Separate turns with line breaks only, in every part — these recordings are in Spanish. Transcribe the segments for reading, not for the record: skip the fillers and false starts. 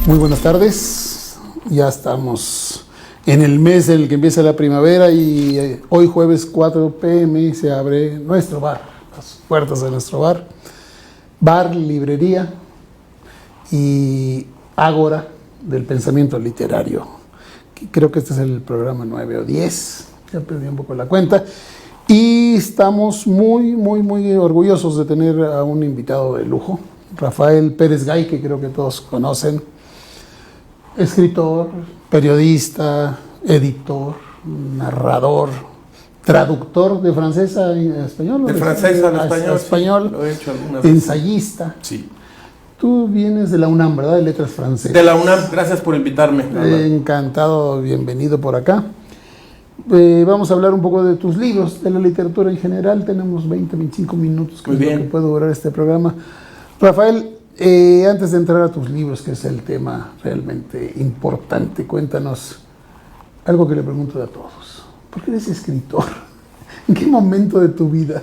Muy buenas tardes, ya estamos en el mes en el que empieza la primavera y hoy jueves 4 p.m. se abre nuestro bar, las puertas de nuestro bar, librería y ágora del pensamiento literario. Creo que este es el programa 9 o 10, ya perdí un poco la cuenta. Y estamos muy orgullosos de tener a un invitado de lujo, Rafael Pérez Gay, que creo que todos conocen. Escritor, periodista, editor, narrador, traductor de francés a español.
De francés al
español,
sí, lo he hecho alguna vez.
Ensayista.
Sí.
Tú vienes de la UNAM, ¿verdad? De Letras Francesas.
De la UNAM, gracias por invitarme.
Encantado, bienvenido por acá. Vamos a hablar un poco de tus libros, de la literatura en general. Tenemos 25 minutos que puede durar este programa. Rafael, antes de entrar a tus libros, que es el tema realmente importante, cuéntanos algo que le pregunto a todos. ¿Por qué eres escritor? ¿En qué momento de tu vida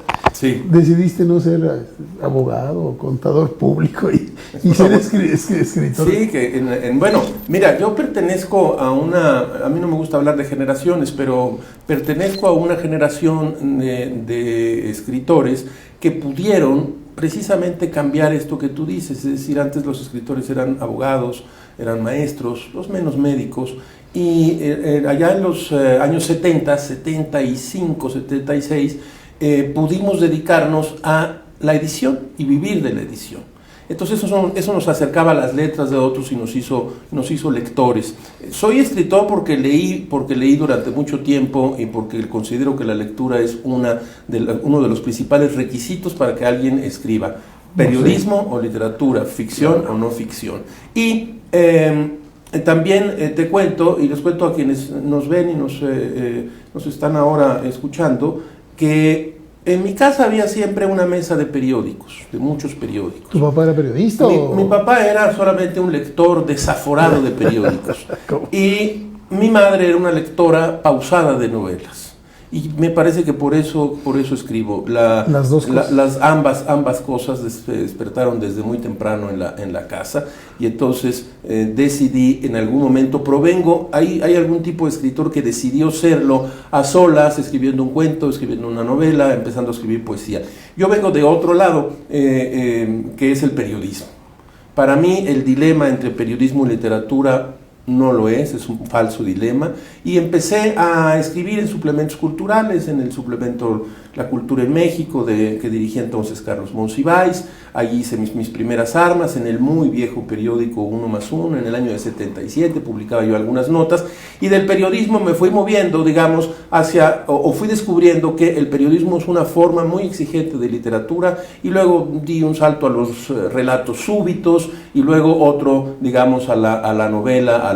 decidiste no ser abogado o contador público y ser escritor?
Sí, bueno, mira, yo pertenezco a mí no me gusta hablar de generaciones, pero pertenezco a una generación de escritores que pudieron precisamente cambiar esto que tú dices. Es decir, antes los escritores eran abogados, eran maestros, los menos médicos, y allá en los años 70, 75, 76, pudimos dedicarnos a la edición y vivir de la edición. Entonces eso nos acercaba a las letras de otros y nos hizo lectores. Soy escritor porque leí durante mucho tiempo y porque considero que la lectura es uno de los principales requisitos para que alguien escriba. Periodismo o literatura, ficción o no ficción. Y también te cuento, y les cuento a quienes nos ven y nos están ahora escuchando, que en mi casa había siempre una mesa de periódicos, de muchos periódicos.
¿Tu papá era periodista?
Mi papá era solamente un lector desaforado de periódicos. Y mi madre era una lectora pausada de novelas. Y me parece que por eso escribo.
Las dos cosas.
Ambas cosas despertaron desde muy temprano en la casa. Y entonces decidí en algún momento, hay algún tipo de escritor que decidió serlo a solas, escribiendo un cuento, escribiendo una novela, empezando a escribir poesía. Yo vengo de otro lado, que es el periodismo. Para mí el dilema entre periodismo y literatura no lo es un falso dilema, y empecé a escribir en suplementos culturales, en el suplemento La Cultura en México, que dirigía entonces Carlos Monsiváis. Allí hice mis primeras armas, en el muy viejo periódico 1+1, en el año de 77, publicaba yo algunas notas, y del periodismo me fui moviendo, digamos, o fui descubriendo que el periodismo es una forma muy exigente de literatura, y luego di un salto a los relatos súbitos, y luego otro, digamos, a la novela,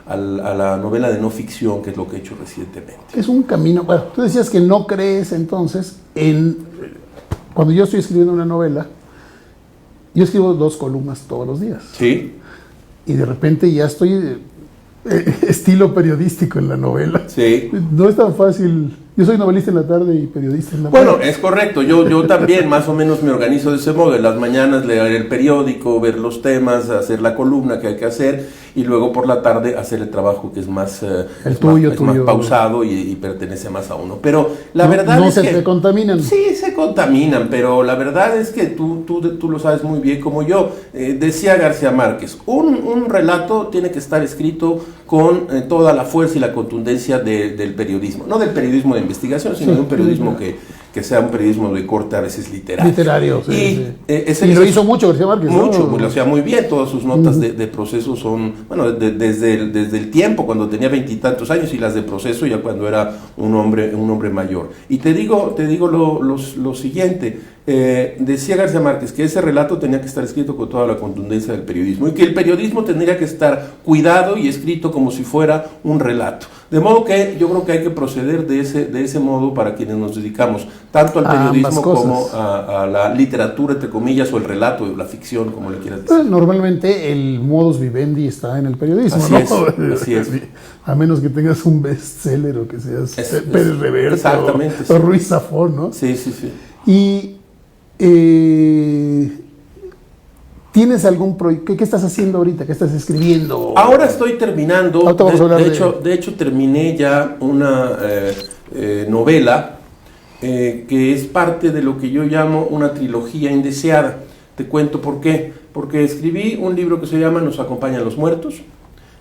a la novela de no ficción, que es lo que he hecho recientemente.
Es un camino. Bueno, tú decías que no crees entonces cuando yo estoy escribiendo una novela, yo escribo 2 columnas todos los días.
Sí.
Y de repente ya estoy estilo periodístico en la novela.
Sí.
No es tan fácil. Yo soy novelista en la tarde y periodista en la mañana.
Bueno, es correcto. Yo también más o menos me organizo de ese modo. En las mañanas leer el periódico, ver los temas, hacer la columna que hay que hacer, y luego por la tarde hacer el trabajo que es más, más pausado y pertenece más a uno. Pero la verdad es que...
¿Se contaminan?
Sí, se contaminan, pero la verdad es que tú lo sabes muy bien como yo. Decía García Márquez, un relato tiene que estar escrito con toda la fuerza y la contundencia del periodismo. No del periodismo de investigación, sino de un periodismo que sea un periodismo de corte, a veces literario.
Sí. Y lo hizo mucho García Márquez.
Mucho, lo hacía muy bien. Todas sus notas de proceso son, bueno, desde el tiempo, cuando tenía 20 y tantos años, y las de proceso ya cuando era un hombre mayor. Y te digo lo siguiente. Decía García Márquez que ese relato tenía que estar escrito con toda la contundencia del periodismo, y que el periodismo tendría que estar cuidado y escrito como si fuera un relato. De modo que yo creo que hay que proceder de ese modo para quienes nos dedicamos tanto al periodismo como a la literatura, entre comillas, o el relato, la ficción, como le quieras decir.
Normalmente el modus vivendi está en el periodismo,
Así es.
A menos que tengas un bestseller o que seas Pérez Reverte o Ruiz Zafón, ¿no?
Sí.
Y ¿Tienes algún proyecto? ¿Qué estás haciendo ahorita? ¿Qué estás escribiendo?
Ahora estoy terminando,
Ahorita vamos a hablar
de hecho terminé ya una novela que es parte de lo que yo llamo una trilogía indeseada. Te cuento por qué. Porque escribí un libro que se llama Nos acompañan los muertos,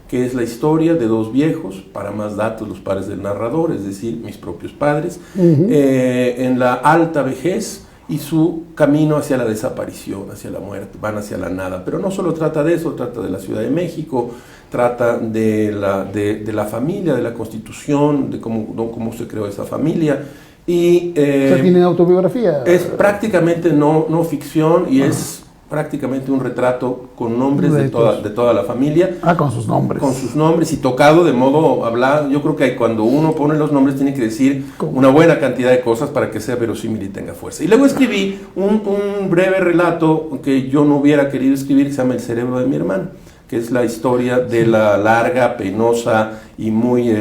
que es la historia de dos viejos, para más datos los padres del narrador, es decir, mis propios padres, en la alta vejez y su camino hacia la desaparición, hacia la muerte, van hacia la nada. Pero no solo trata de eso, trata de la Ciudad de México, trata de la familia, de la constitución, de cómo se creó esa familia. Y,
o sea, ¿tiene autobiografía?
Es prácticamente no ficción y es prácticamente un retrato con nombres de toda la familia.
Ah, con sus nombres.
Con sus nombres y tocado de modo hablado. Yo creo que cuando uno pone los nombres tiene que decir una buena cantidad de cosas para que sea verosímil y tenga fuerza. Y luego escribí un breve relato que yo no hubiera querido escribir, que se llama El cerebro de mi hermano, que es la historia de la larga, penosa y muy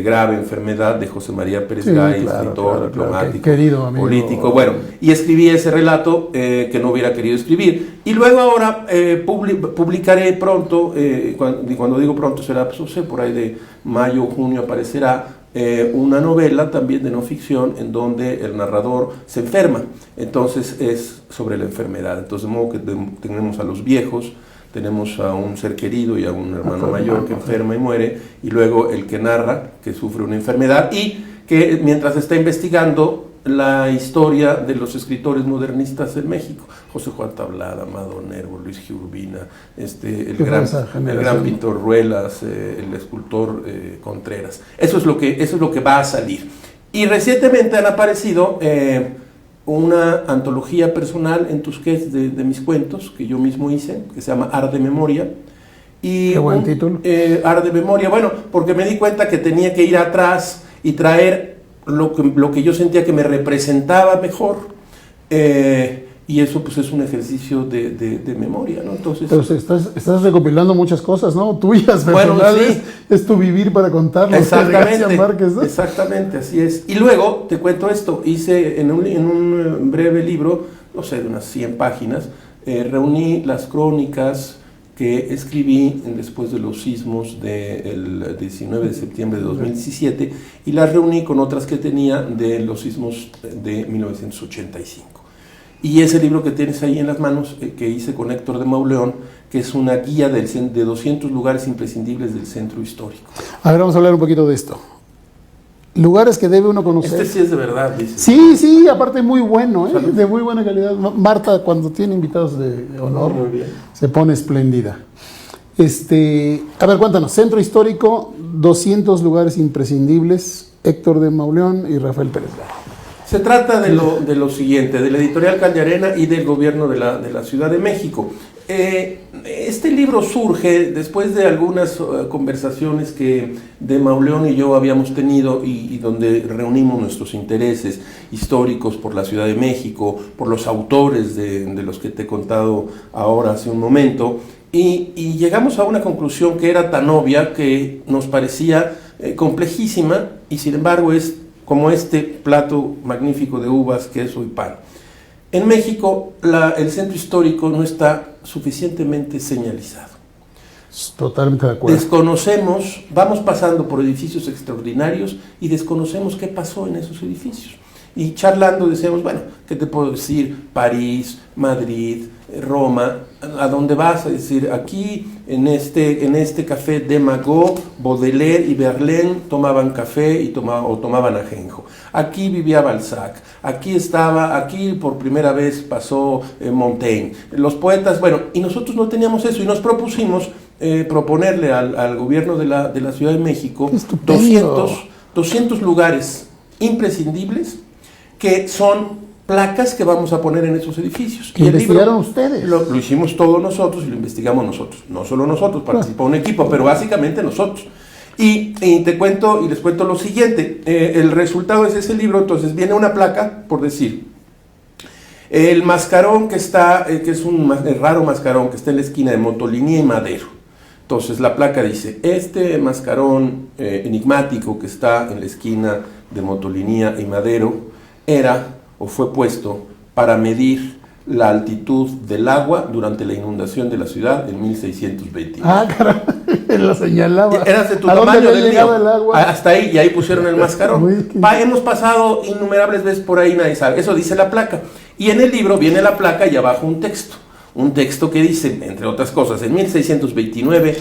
grave enfermedad de José María Pérez Gay, escritor, diplomático,
querido amigo,
político. Bueno, y escribí ese relato que no hubiera querido escribir. Y luego ahora publicaré pronto, cuando digo pronto será, pues, no sé, por ahí de mayo, junio aparecerá una novela también de no ficción en donde el narrador se enferma. Entonces es sobre la enfermedad. Entonces de modo que tenemos a los viejos, tenemos a un ser querido y a un hermano mayor que enferma y muere, y luego el que narra, que sufre una enfermedad, y que mientras está investigando la historia de los escritores modernistas en México, José Juan Tablada, Amado Nervo, Luis G. Urbina, el gran pintor Ruelas, el escultor Contreras. Eso es lo que va a salir. Y recientemente han aparecido una antología personal en Tusquets de mis cuentos, que yo mismo hice, que se llama Ar de Memoria. Y
qué buen título.
Ar de Memoria, bueno, porque me di cuenta que tenía que ir atrás y traer lo que yo sentía que me representaba mejor, y eso pues es un ejercicio de memoria, ¿no? Entonces,
pero estás recopilando muchas cosas, ¿no? Tuyas, personales, bueno, sí. Es tu vivir para contarlo.
Exactamente,
Márquez, ¿no?
Exactamente, así es. Y luego, te cuento esto, hice en un breve libro, no sé, de unas 100 páginas, reuní las crónicas que escribí después de los sismos del 19 de septiembre de 2017 y las reuní con otras que tenía de los sismos de 1985. Y ese libro que tienes ahí en las manos, que hice con Héctor de Mauleón, que es una guía de 200 lugares imprescindibles del centro histórico.
A ver, vamos a hablar un poquito de esto. Lugares que debe uno conocer.
Este sí es de verdad, dice.
Sí, aparte muy bueno, de muy buena calidad. Marta, cuando tiene invitados de honor, se pone espléndida. A ver, cuéntanos, Centro Histórico, 200 lugares imprescindibles, Héctor de Mauleón y Rafael Pérez Gay.
Se trata de lo siguiente, de la editorial Caldearena y del gobierno de la Ciudad de México. Este libro surge después de algunas conversaciones que de Mauleón y yo habíamos tenido y donde reunimos nuestros intereses históricos por la Ciudad de México, por los autores de los que te he contado ahora hace un momento, y llegamos a una conclusión que era tan obvia que nos parecía complejísima, y sin embargo es como este plato magnífico de uvas, queso y pan. En México, el centro histórico no está suficientemente señalizado.
Totalmente de acuerdo.
Desconocemos, vamos pasando por edificios extraordinarios y desconocemos qué pasó en esos edificios. Y charlando decíamos, bueno, ¿qué te puedo decir? París, Madrid, Roma, ¿a dónde vas? A decir, aquí en este café de Magot, Baudelaire y Verlaine tomaban café o tomaban ajenjo. Aquí vivía Balzac, aquí por primera vez pasó Montaigne. Los poetas, bueno, y nosotros no teníamos eso y nos propusimos proponerle al gobierno de la Ciudad de México 200 lugares imprescindibles que son placas que vamos a poner en esos edificios.
¿Y investigaron ustedes?
Lo hicimos todos nosotros y lo investigamos nosotros. No solo nosotros, participó un equipo, pero básicamente nosotros. Y les cuento lo siguiente. El resultado es ese libro. Entonces viene una placa, por decir, el mascarón que es un raro mascarón que está en la esquina de Motolinía y Madero. Entonces la placa dice, este mascarón enigmático que está en la esquina de Motolinía y Madero era o fue puesto para medir la altitud del agua durante la inundación de la ciudad en 1621.
Ah, caramba, lo señalaba.
Eras de tu
¿A dónde
tamaño
había
del
llegado
mío.
el agua?
Hasta ahí, y ahí pusieron el mascarón.
Uy, qué-
Hemos pasado innumerables veces por ahí, nadie sabe. Eso dice la placa. Y en el libro viene la placa y abajo un texto. Un texto que dice, entre otras cosas, en 1629,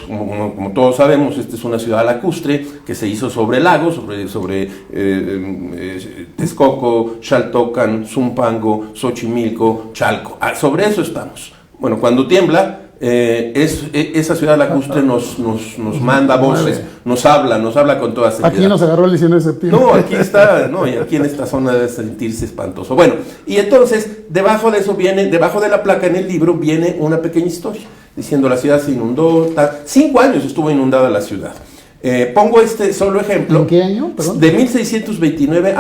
como todos sabemos, esta es una ciudad lacustre que se hizo sobre lagos, sobre Texcoco, Xaltocan, Zumpango, Xochimilco, Chalco. Sobre eso estamos. Bueno, cuando tiembla, esa ciudad lacustre nos manda voces, nos habla con toda seguridad.
Aquí nos agarró el 19 de septiembre.
No, aquí está, no, y aquí en esta zona debe sentirse espantoso. Bueno, y entonces, debajo de eso debajo de la placa en el libro viene una pequeña historia, diciendo la ciudad se inundó, 5 años estuvo inundada la ciudad. Pongo este solo ejemplo.
¿En qué año? Perdón.
De 1629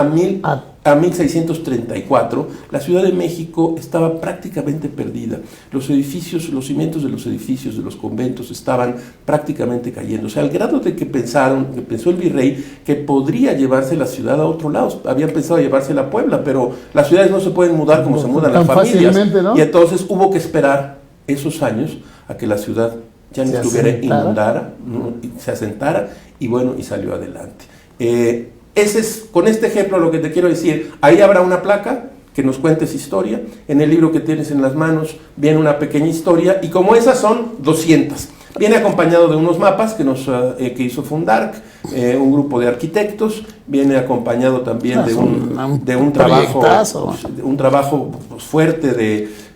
Ah.
a 1634, la Ciudad de México estaba prácticamente perdida. Los edificios, los cimientos de los edificios, de los conventos estaban prácticamente cayendo. O sea, al grado de que pensó el virrey que podría llevarse la ciudad a otro lado. Habían pensado llevársela a Puebla, pero las ciudades no se pueden mudar como se mudan las
Tan
familias.
fácilmente, ¿no?
Y entonces hubo que esperar esos años a que la ciudad ya no estuviera inundada, se asentara y bueno, y salió adelante. Con este ejemplo lo que te quiero decir, ahí habrá una placa que nos cuente esa historia, en el libro que tienes en las manos viene una pequeña historia y como esas son 200. Viene acompañado de unos mapas que hizo Fundark, un grupo de arquitectos, viene acompañado también de un trabajo pues, fuerte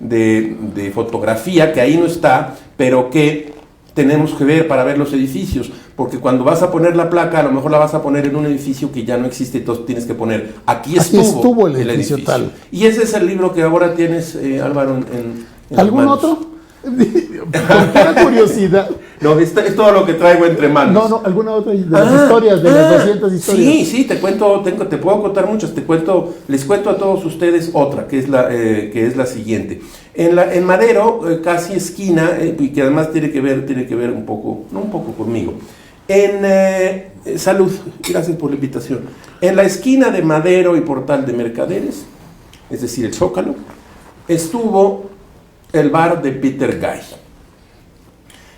de fotografía que ahí no está, pero que tenemos que ver para ver los edificios, porque cuando vas a poner la placa, a lo mejor la vas a poner en un edificio que ya no existe, entonces tienes que poner, aquí estuvo el edificio tal. Y ese es el libro que ahora tienes, Álvaro, en
¿Algún
las manos.
otro? Con pura curiosidad.
No, es todo lo que traigo entre manos.
No, alguna otra de las historias, de las 200 historias.
Sí, te puedo contar muchas, les cuento a todos ustedes otra, que es la siguiente. En Madero, casi esquina, y que además tiene que ver un poco, no un poco conmigo. Salud, gracias por la invitación. En la esquina de Madero y Portal de Mercaderes, es decir, el Zócalo, estuvo el bar de Peter Gay.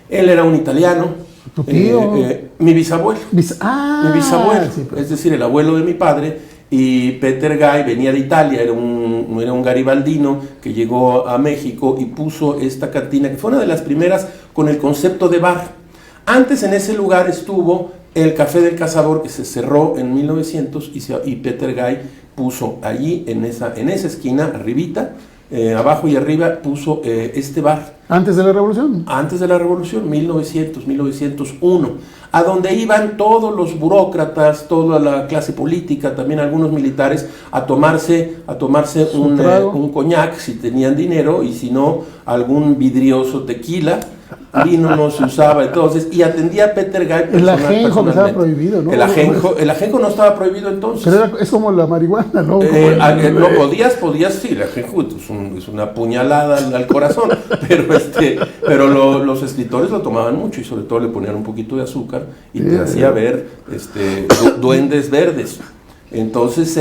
Él era un italiano.
¿Tu tío?
Mi bisabuelo. Mi bisabuelo,
sí, pues.
es decir, el abuelo de mi padre. Y Peter Gay venía de Italia, era un garibaldino que llegó a México y puso esta cantina, que fue una de las primeras con el concepto de bar. Antes en ese lugar estuvo el Café del Cazador, que se cerró en 1900, y Peter Gay puso allí, en esa esquina, arribita, abajo y arriba, puso este bar.
¿Antes de la Revolución?
Antes de la Revolución, 1901, a donde iban todos los burócratas, toda la clase política, también algunos militares, a tomarse un coñac, si tenían dinero, y si no, algún vidrioso tequila. Vino no se usaba entonces, y atendía a Peter Gay.
El ajenjo que estaba prohibido, ¿no?
El ajenjo no estaba prohibido entonces.
Pero es como la marihuana, ¿no?
No podías, sí, el ajenjo es una puñalada al corazón, pero los escritores lo tomaban mucho y sobre todo le ponían un poquito de azúcar y te hacía ver duendes verdes. Entonces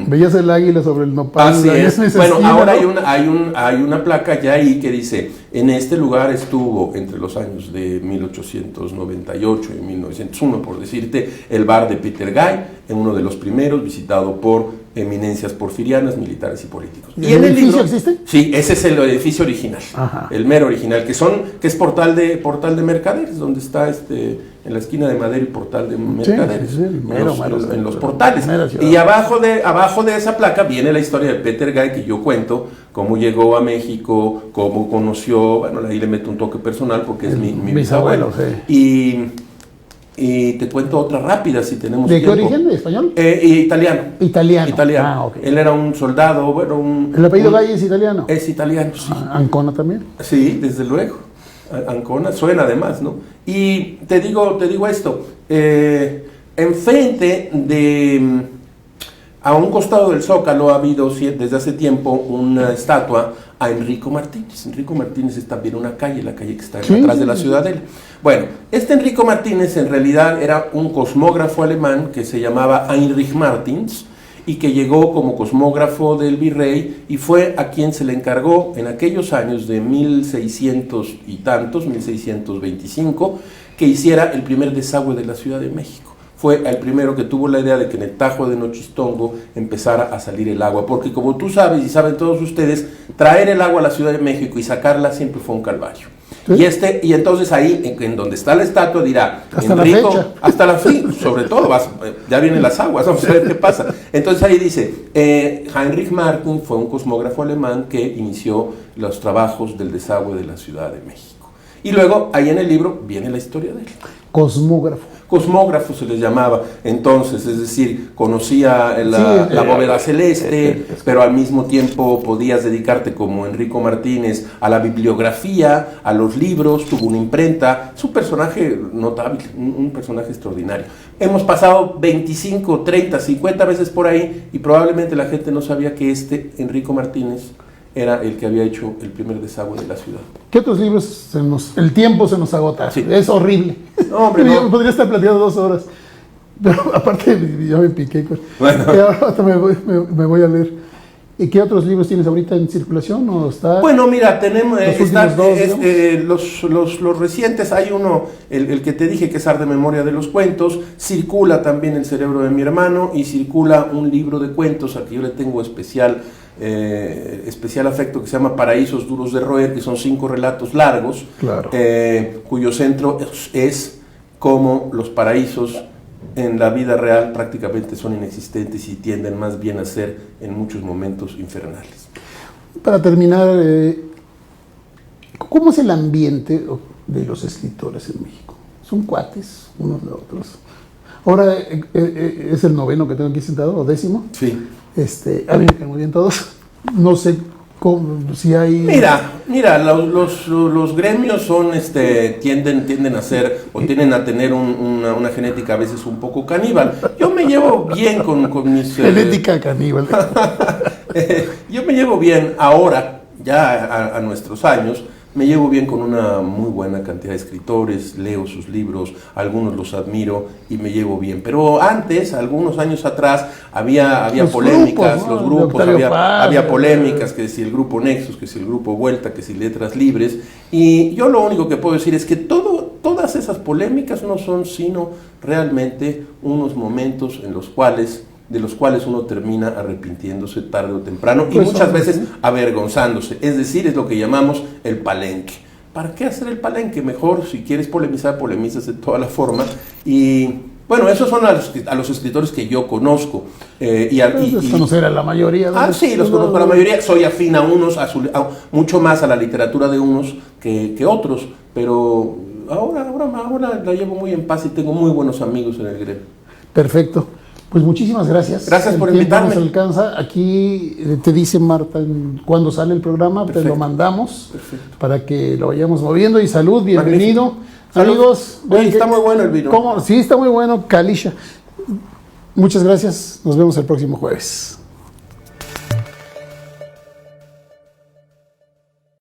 veías el águila sobre el nopal.
Así es. Bueno, ahora hay una placa ya ahí que dice: en este lugar estuvo entre los años de 1898 y 1901, por decirte, el bar de Peter Gay, en uno de los primeros, visitado por eminencias porfirianas, militares y políticos.
¿Y el edificio existe?
Sí, ese es el edificio original.
Ajá.
El mero original, que es Portal de Mercaderes, donde está en la esquina de Madero y Portal de Mercaderes,
sí,
en los portales.
Y
Y abajo de esa placa viene la historia de Peter Gay, que yo cuento cómo llegó a México, cómo conoció, bueno, ahí le meto un toque personal porque es mi bisabuelo.
Sí.
Y te cuento otra rápida si tenemos
tiempo.
tiempo.
¿De qué origen? ¿De español?
Italiano.
Italiano. Ah, ok.
Él era un soldado,
¿El apellido Gay es italiano?
Es italiano, sí.
¿Ancona también?
Sí, desde luego. Ancona suena además, ¿no? Y te digo esto, enfrente a un costado del Zócalo ha habido desde hace tiempo una estatua a Enrico Martínez. Enrico Martínez es también una calle, la calle que está atrás de la Ciudadela. Bueno, Enrico Martínez en realidad era un cosmógrafo alemán que se llamaba Heinrich Martins, y que llegó como cosmógrafo del virrey y fue a quien se le encargó en aquellos años de 1600 y tantos, 1625, que hiciera el primer desagüe de la Ciudad de México. Fue el primero que tuvo la idea de que en el Tajo de Nochistongo empezara a salir el agua, porque como tú sabes y saben todos ustedes, traer el agua a la Ciudad de México y sacarla siempre fue un calvario. ¿Sí? Y entonces ahí, en donde está la estatua, dirá,
hasta
Enrico,
la fecha.
hasta la fecha, sobre todo, ya vienen las aguas, vamos a ver qué pasa. Entonces ahí dice, Heinrich Martin fue un cosmógrafo alemán que inició los trabajos del desagüe de la Ciudad de México. Y luego, ahí en el libro, viene la historia de él.
Cosmógrafo.
Cosmógrafo se les llamaba entonces, es decir, conocía la bóveda celeste, pero al mismo tiempo podías dedicarte como Enrico Martínez a la bibliografía, a los libros, tuvo una imprenta, es un personaje notable, un personaje extraordinario. Hemos pasado 25, 30, 50 veces por ahí y probablemente la gente no sabía que Enrico Martínez era el que había hecho el primer desagüe de la ciudad.
¿Qué otros libros el tiempo se nos agota?
Sí.
Es horrible.
No, hombre, no.
Yo podría estar platicando 2 horas. Pero aparte, ya me piqué.
Bueno.
Y ahora me voy a leer. ¿Y qué otros libros tienes ahorita en circulación? ¿O está?
Bueno, mira, tenemos
los
los recientes. Hay uno, el que te dije que es Arte de Memoria de los Cuentos. Circula también El cerebro de mi hermano y circula un libro de cuentos al que yo le tengo especial afecto, que se llama Paraísos duros de roer, que son 5 relatos largos,
claro.
Cuyo centro es cómo los paraísos en la vida real prácticamente son inexistentes y tienden más bien a ser en muchos momentos infernales.
Para terminar, ¿cómo es el ambiente de los escritores en México? ¿Son cuates unos de otros? Ahora es el 9º que tengo aquí sentado, o 10º.
Sí.
A mí me caen muy bien todos. No sé si hay...
Mira, los gremios son, tienden a ser, o tienden a tener una genética a veces un poco caníbal. Yo me llevo bien con mis...
Genética caníbal.
Yo me llevo bien ahora, ya a nuestros años, me llevo bien con una muy buena cantidad de escritores, leo sus libros, algunos los admiro y me llevo bien. Pero antes, algunos años atrás, había polémicas,
grupos, ¿no?
Los grupos,
Paz,
había polémicas, que si el grupo Nexus, que si el grupo Vuelta, que si Letras Libres. Y yo lo único que puedo decir es que todas esas polémicas no son sino realmente unos momentos de los cuales uno termina arrepintiéndose tarde o temprano y muchas veces avergonzándose. Es decir, es lo que llamamos el palenque. ¿Para qué hacer el palenque? Mejor, si quieres polemizar, polemizas de toda la forma. Y bueno, esos son a los escritores que yo conozco.
Conocer a la mayoría.
Sí, los conozco a la mayoría. Soy afín a unos, mucho más a la literatura de unos que otros. Pero ahora la llevo muy en paz y tengo muy buenos amigos en el gremio.
Perfecto. Pues muchísimas gracias.
Gracias por invitarme.
Nos alcanza. Aquí te dice Marta cuando sale el programa. Perfecto. Te lo mandamos. Perfecto. Para que lo vayamos moviendo. Y salud, bienvenido.
Salud.
Amigos.
Oye, está muy bueno el vino.
Sí, está muy bueno. Kalisha. Muchas gracias. Nos vemos el próximo jueves.